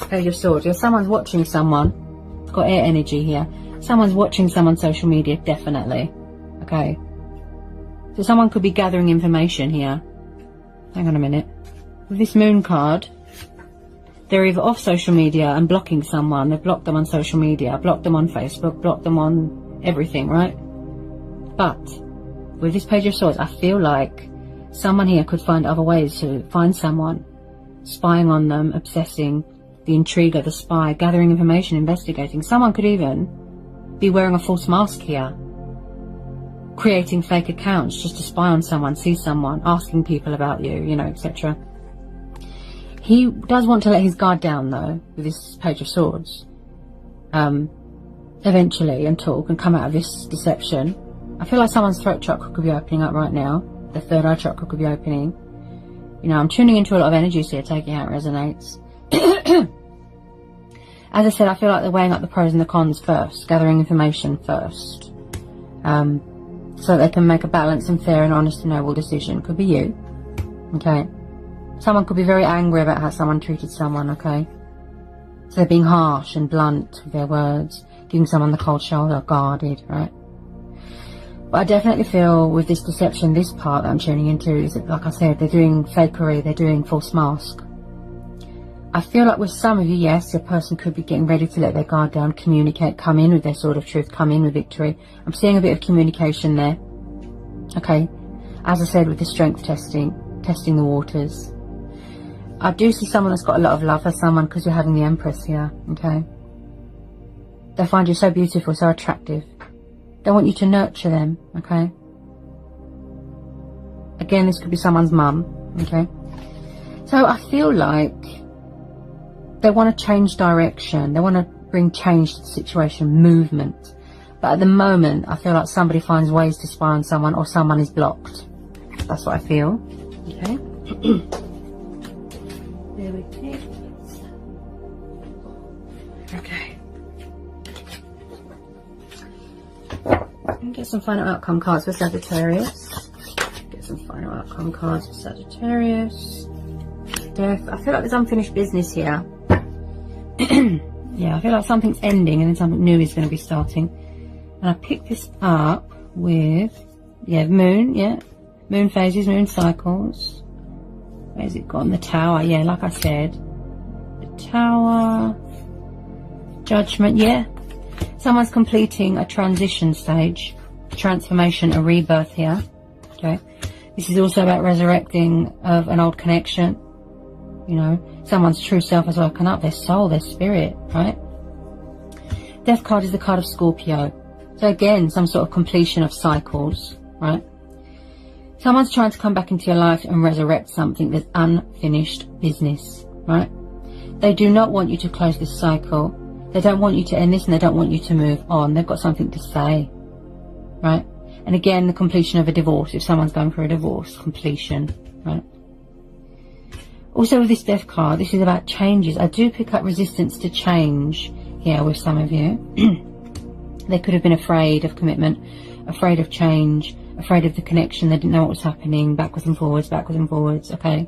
Page of Swords. Yeah, someone's watching someone. It's got air energy here. Someone's watching someone on social media, definitely. Okay. So someone could be gathering information here. Hang on a minute. With this Moon card, they're either off social media and blocking someone. They've blocked them on social media, blocked them on Facebook, blocked them on everything, right? But with this Page of Swords, I feel like someone here could find other ways to find someone. Spying on them, obsessing, the intriguer, the spy, gathering information, investigating. Someone could even be wearing a false mask here. Creating fake accounts just to spy on someone, see someone, asking people about you, you know, etc. He does want to let his guard down though, with this Page of Swords. Eventually, and talk and come out of this deception. I feel like someone's throat chakra could be opening up right now. The third eye chakra could be opening. You know, I'm tuning into a lot of energies here, taking out resonates. As I said, I feel like they're weighing up the pros and the cons first, gathering information first. So they can make a balanced and fair and honest and noble decision. Could be you. Okay. Someone could be very angry about how someone treated someone, okay? So they're being harsh and blunt with their words. giving someone the cold shoulder, guarded, right? But I definitely feel with this deception, this part that I'm tuning into is that, like I said, they're doing fakery, they're doing false mask. I feel like with some of you, yes, your person could be getting ready to let their guard down, communicate, come in with their sword of truth, come in with victory. I'm seeing a bit of communication there. Okay, as I said, with the strength testing the waters. I do see someone that's got a lot of love for someone because you're having the Empress here, okay? They find you so beautiful, so attractive. They want you to nurture them, okay? Again, this could be someone's mum, okay? So I feel like they want to change direction. They want to bring change to the situation, movement. But at the moment, I feel like somebody finds ways to spy on someone or someone is blocked. That's what I feel. Okay. There we go. Okay. Get some final outcome cards for Sagittarius. Get some final outcome cards for Sagittarius. Death. I feel like there's unfinished business here. Yeah, I feel like something's ending and then something new is going to be starting. And I picked this up with, moon, moon phases, moon cycles. Where's it gone? The Tower, yeah, like I said. The Tower, Judgment, yeah. Someone's completing a transition stage, transformation, a rebirth here. Okay. This is also about resurrecting of an old connection. You know, someone's true self has woken up, their soul, their spirit, right? Death card is the card of Scorpio. So again, some sort of completion of cycles, right? Someone's trying to come back into your life and resurrect something that's unfinished business, right? They do not want you to close this cycle. They don't want you to end this and they don't want you to move on. They've got something to say, right? And again, the completion of a divorce. If someone's going through a divorce, completion, right? Also with this Death card, this is about changes. I do pick up resistance to change here with some of you. They could have been afraid of commitment, afraid of change, afraid of the connection. They didn't know what was happening, backwards and forwards, okay?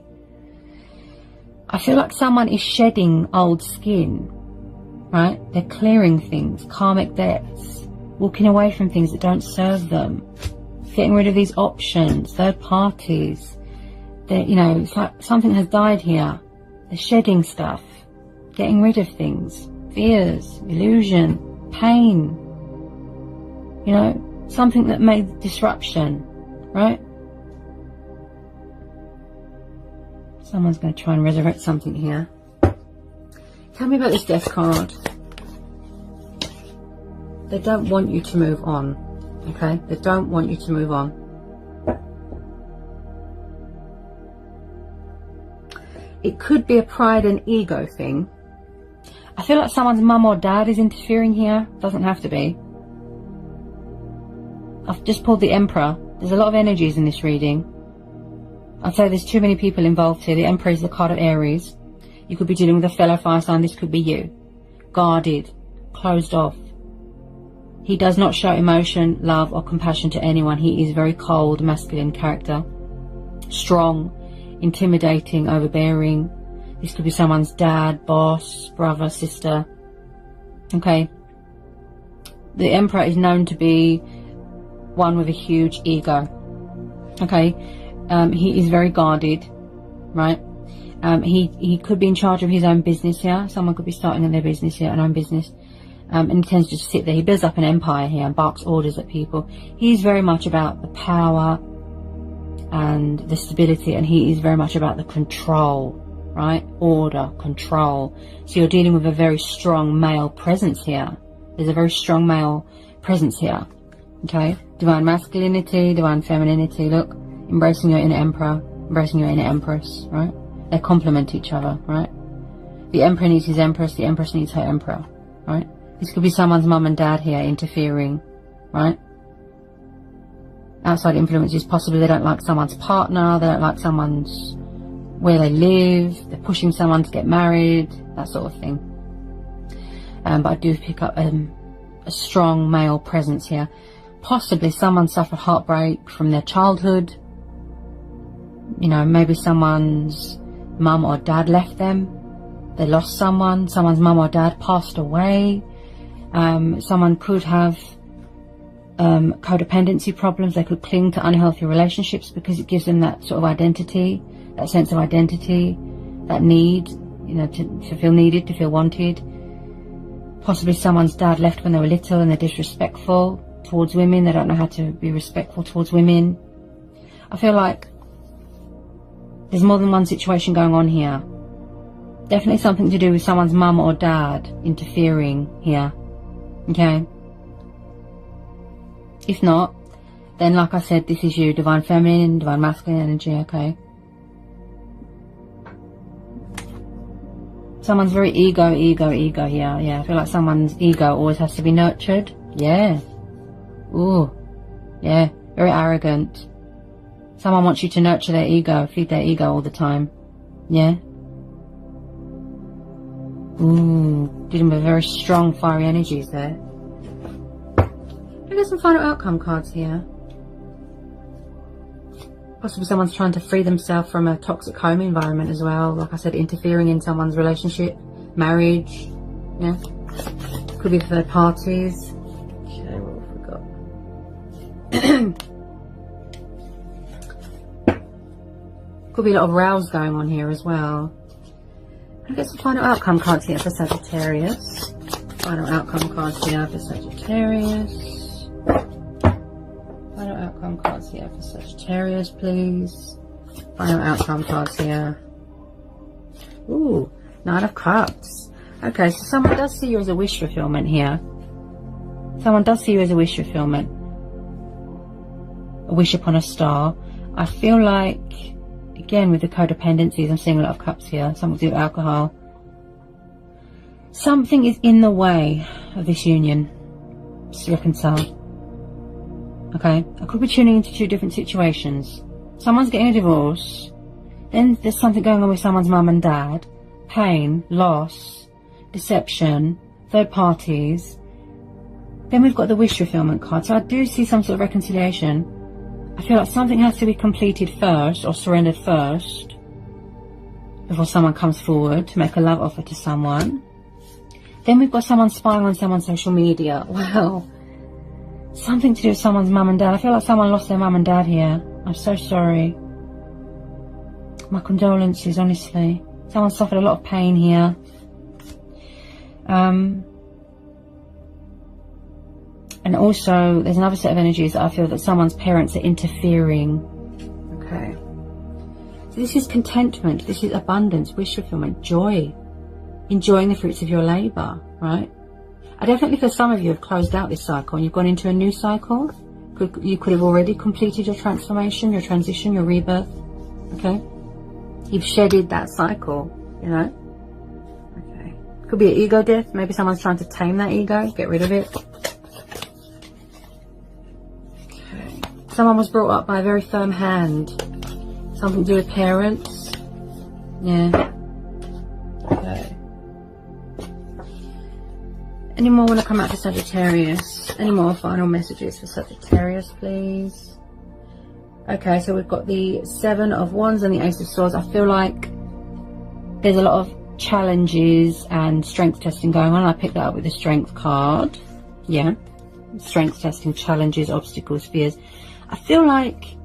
I feel like someone is shedding old skin, right? They're clearing things, karmic debts, walking away from things that don't serve them, getting rid of these options, third parties. You know, it's like something has died here. They're shedding stuff, getting rid of things, fears, illusion, pain. You know, something that made disruption, right? Someone's going to try and resurrect something here. Tell me about this Death card. They don't want you to move on, okay? They don't want you to move on. It could be a pride and ego thing. I feel like someone's mum or dad is interfering here. Doesn't have to be. I've just pulled the Emperor. There's a lot of energies in this reading. I'd say there's too many people involved here. The Emperor is the card of Aries. You could be dealing with a fellow fire sign. This could be you. Guarded. Closed off. He does not show emotion, love or compassion to anyone. He is very cold, masculine character. Strong. Intimidating, overbearing. This could be someone's dad, boss, brother, sister. Okay. The Emperor is known to be one with a huge ego. Okay. He is very guarded, right? He could be in charge of his own business here. Someone could be starting in their business here, an own business. And he tends to just sit there. He builds up an empire here and barks orders at people. He's very much about the power and the stability, and he is very much about the control, right? Order, control. So you're dealing with a very strong male presence here. There's a very strong male presence here, okay? Divine masculinity, divine femininity. Look, embracing your inner emperor, embracing your inner empress, right? They complement each other, right? The emperor needs his empress, the empress needs her emperor, right? This could be someone's mum and dad here interfering, right? Outside influences, possibly they don't like someone's partner, they don't like someone's where they live, they're pushing someone to get married, that sort of thing. But I do pick up a strong male presence here. Possibly someone suffered heartbreak from their childhood. You know, maybe someone's mum or dad left them. They lost someone. Someone's mum or dad passed away. Someone could have codependency problems. They could cling to unhealthy relationships because it gives them that sort of identity, that sense of identity, that need, you know, to feel needed, to feel wanted. Possibly someone's dad left when they were little and they're disrespectful towards women. They don't know how to be respectful towards women. I feel like there's more than one situation going on here. Definitely something to do with someone's mum or dad interfering here. Okay? If not, then like I said, this is you, divine feminine, divine masculine energy, okay? Someone's very ego here. Yeah, I feel like someone's ego always has to be nurtured. Yeah. Ooh. Yeah, very arrogant. Someone wants you to nurture their ego, feed their ego all the time. Yeah. Ooh, dealing with very strong fiery energies there. I get some final outcome cards here. Possibly someone's trying to free themselves from a toxic home environment as well. Like I said, interfering in someone's relationship, marriage. Yeah. Could be third parties. Okay, what have we got? Could be a lot of rows going on here as well. I'll get some final outcome cards here for Sagittarius. Final outcome cards here for Sagittarius. Final outcome cards here for Sagittarius, please. Final outcome cards here. Ooh, Knight of Cups. Okay, so someone does see you as a wish fulfillment here. Someone does see you as a wish fulfillment. A wish upon a star. I feel like, again, with the codependencies, I'm seeing a lot of cups here. Something to do with alcohol. Something is in the way of this union. Just reconcile. Okay, I could be tuning into two different situations. Someone's getting a divorce. Then there's something going on with someone's mum and dad. Pain, loss, deception, third parties. Then we've got the wish fulfillment card. So I do see some sort of reconciliation. I feel like something has to be completed first or surrendered first before someone comes forward to make a love offer to someone. Then we've got someone spying on someone's social media. Wow. Something to do with someone's mum and dad. I feel like someone lost their mum and dad here. I'm so sorry. My condolences, honestly. Someone suffered a lot of pain here. And also, there's another set of energies that I feel that someone's parents are interfering. Okay. So this is contentment. This is abundance, wish fulfillment, joy. Enjoying the fruits of your labour, right? I definitely feel some of you have closed out this cycle and you've gone into a new cycle. You could have already completed your transformation, your transition, your rebirth. Okay? You've shedded that cycle, you know? Okay. Could be an ego death. Maybe someone's trying to tame that ego, get rid of it. Okay. Someone was brought up by a very firm hand. Something to do with parents. Yeah. Okay. Any more want to come out for Sagittarius? Any more final messages for Sagittarius, please? Okay, so we've got the Seven of Wands and the Ace of Swords. I feel like there's a lot of challenges and strength testing going on. I picked that up with the Strength card. Yeah. Strength testing, challenges, obstacles, fears. I feel like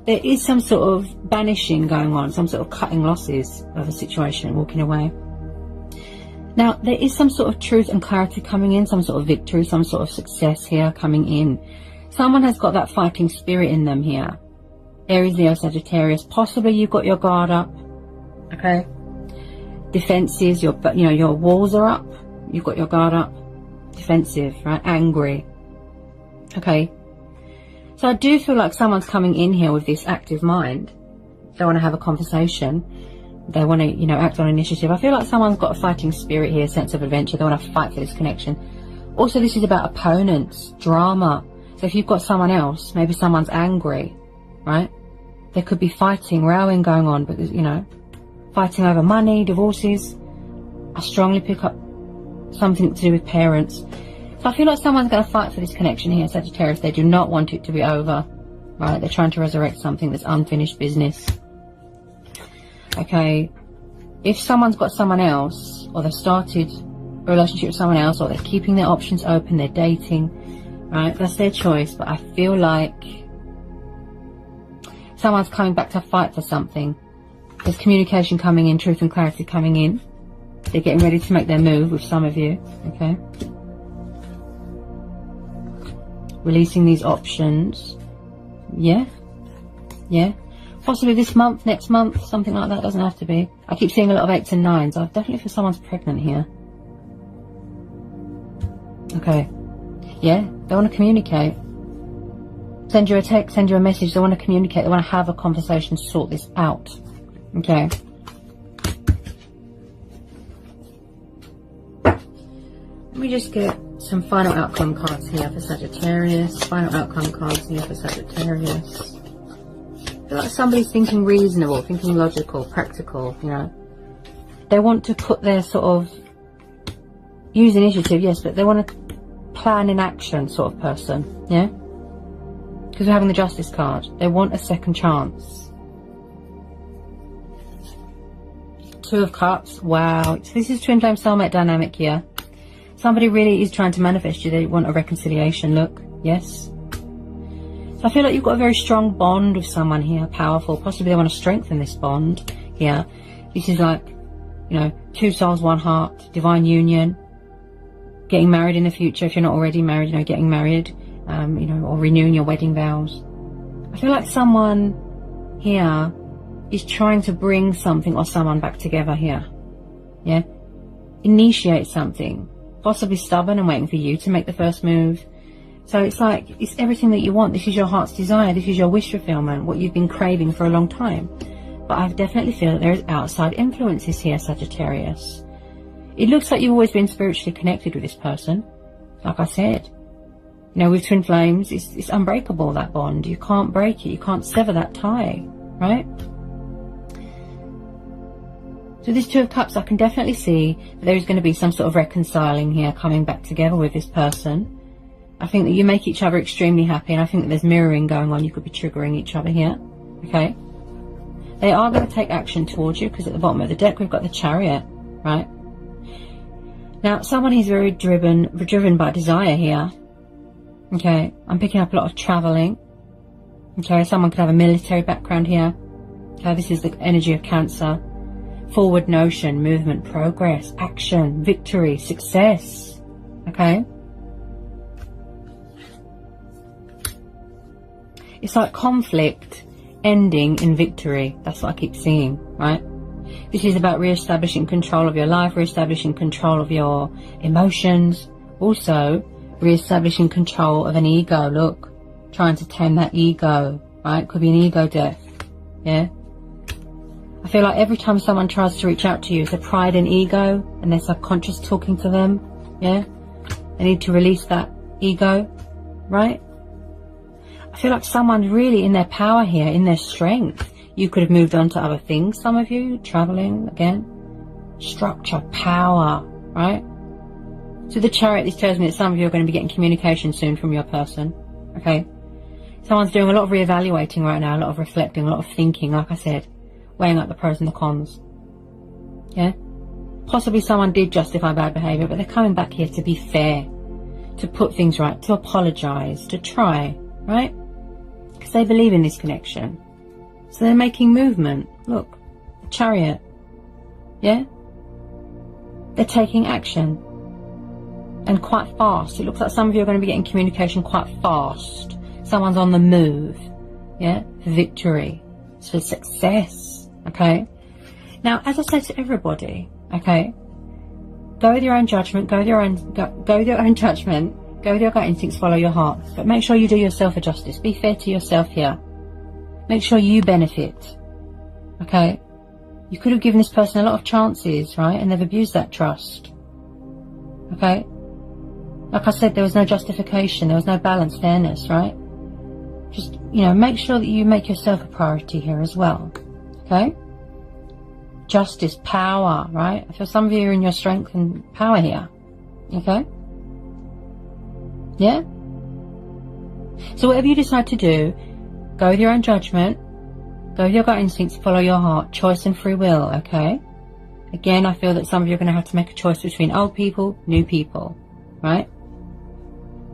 there is some sort of banishing going on, some sort of cutting losses of a situation, walking away. Now, there is some sort of truth and clarity coming in, some sort of victory, some sort of success here coming in. Someone has got that fighting spirit in them here. Aries, Leo, Sagittarius. Possibly you've got your guard up. Okay? Defenses, your walls are up. You've got your guard up. Defensive, right? Angry. Okay? So I do feel like someone's coming in here with this active mind. They want to have a conversation. They want to, act on initiative. I feel like someone's got a fighting spirit here, sense of adventure. They want to fight for this connection. Also, this is about opponents, drama. So if you've got someone else, maybe someone's angry, right? There could be fighting, rowing going on, but, fighting over money, divorces. I strongly pick up something to do with parents. So I feel like someone's going to fight for this connection here, Sagittarius. They do not want it to be over, right? They're trying to resurrect something that's unfinished business. Okay, if someone's got someone else, or they've started a relationship with someone else, or they're keeping their options open, they're dating, right? That's their choice. But I feel like someone's coming back to fight for something. There's communication coming in, truth and clarity coming in. They're getting ready to make their move with some of you, okay? Releasing these options. Yeah. Possibly this month, next month, something like that. Doesn't have to be. I keep seeing a lot of 8s and 9s. I definitely feel someone's pregnant here. Okay. Yeah, they want to communicate. Send you a text, send you a message. They want to communicate. They want to have a conversation, sort this out. Okay. Let me just get some final outcome cards here for Sagittarius. Final outcome cards here for Sagittarius. I feel like somebody's thinking reasonable, thinking logical, practical, you know. They want to put their sort of, use initiative, yes, but they want to plan in action sort of person, yeah? Because we're having the Justice card. They want a second chance. 2 of Cups, wow. This is twin flame soulmate dynamic here. Somebody really is trying to manifest you. They want a reconciliation, look, yes. So I feel like you've got a very strong bond with someone here, powerful. Possibly they want to strengthen this bond here. This is like, you know, 2 souls, 1 heart, divine union. Getting married in the future, if you're not already married, you know, getting married, you know, or renewing your wedding vows. I feel like someone here is trying to bring something or someone back together here. Yeah? Initiate something. Possibly stubborn and waiting for you to make the first move. So it's like, it's everything that you want. This is your heart's desire. This is your wish fulfillment, what you've been craving for a long time. But I definitely feel that there is outside influences here, Sagittarius. It looks like you've always been spiritually connected with this person. Like I said, you know, with twin flames, it's unbreakable, that bond. You can't break it. You can't sever that tie, right? So this 2 of Cups, I can definitely see that there is going to be some sort of reconciling here, coming back together with this person. I think that you make each other extremely happy, and I think that there's mirroring going on. You could be triggering each other here, okay? They are going to take action towards you, because at the bottom of the deck we've got the Chariot, right? Now, someone is very driven by desire here, okay? I'm picking up a lot of travelling, okay? Someone could have a military background here, okay? This is the energy of Cancer. Forward notion, movement, progress, action, victory, success, okay? It's like conflict ending in victory. That's what I keep seeing, right? This is about re-establishing control of your life, re-establishing control of your emotions. Also, re-establishing control of an ego. Look, trying to tame that ego, right? Could be an ego death, yeah? I feel like every time someone tries to reach out to you, it's a pride and ego, and their subconscious talking to them, yeah? They need to release that ego, right? I feel like someone's really in their power here, in their strength. You could have moved on to other things, some of you, traveling again. Structure, power, right? So the Chariot, this tells me that some of you are going to be getting communication soon from your person, okay? Someone's doing a lot of reevaluating right now, a lot of reflecting, a lot of thinking, like I said, weighing up the pros and the cons, yeah? Possibly someone did justify bad behaviour, but they're coming back here to be fair, to put things right, to apologise, to try, right? Because they believe in this connection. So they're making movement. Look, the Chariot, yeah? They're taking action, and quite fast. It looks like some of you are going to be getting communication quite fast. Someone's on the move, yeah? For victory, for success, okay? Now, as I say to everybody, okay, go with your own judgment, go with your own judgment, go with your gut instincts, follow your heart. But make sure you do yourself a justice. Be fair to yourself here. Make sure you benefit, okay? You could have given this person a lot of chances, right? And they've abused that trust, okay? Like I said, there was no justification. There was no balance, fairness, right? Just, you know, make sure that you make yourself a priority here as well, okay? Justice, power, right? I feel some of you are in your strength and power here, okay? Yeah? So whatever you decide to do, go with your own judgment, go with your gut instincts, follow your heart, choice and free will, okay? Again, I feel that some of you are going to have to make a choice between old people, new people, right?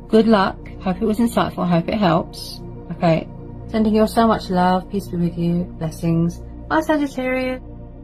Good luck. Hope it was insightful. Hope it helps. Okay. Sending you all so much love. Peace be with you. Blessings. Bye, Sagittarius.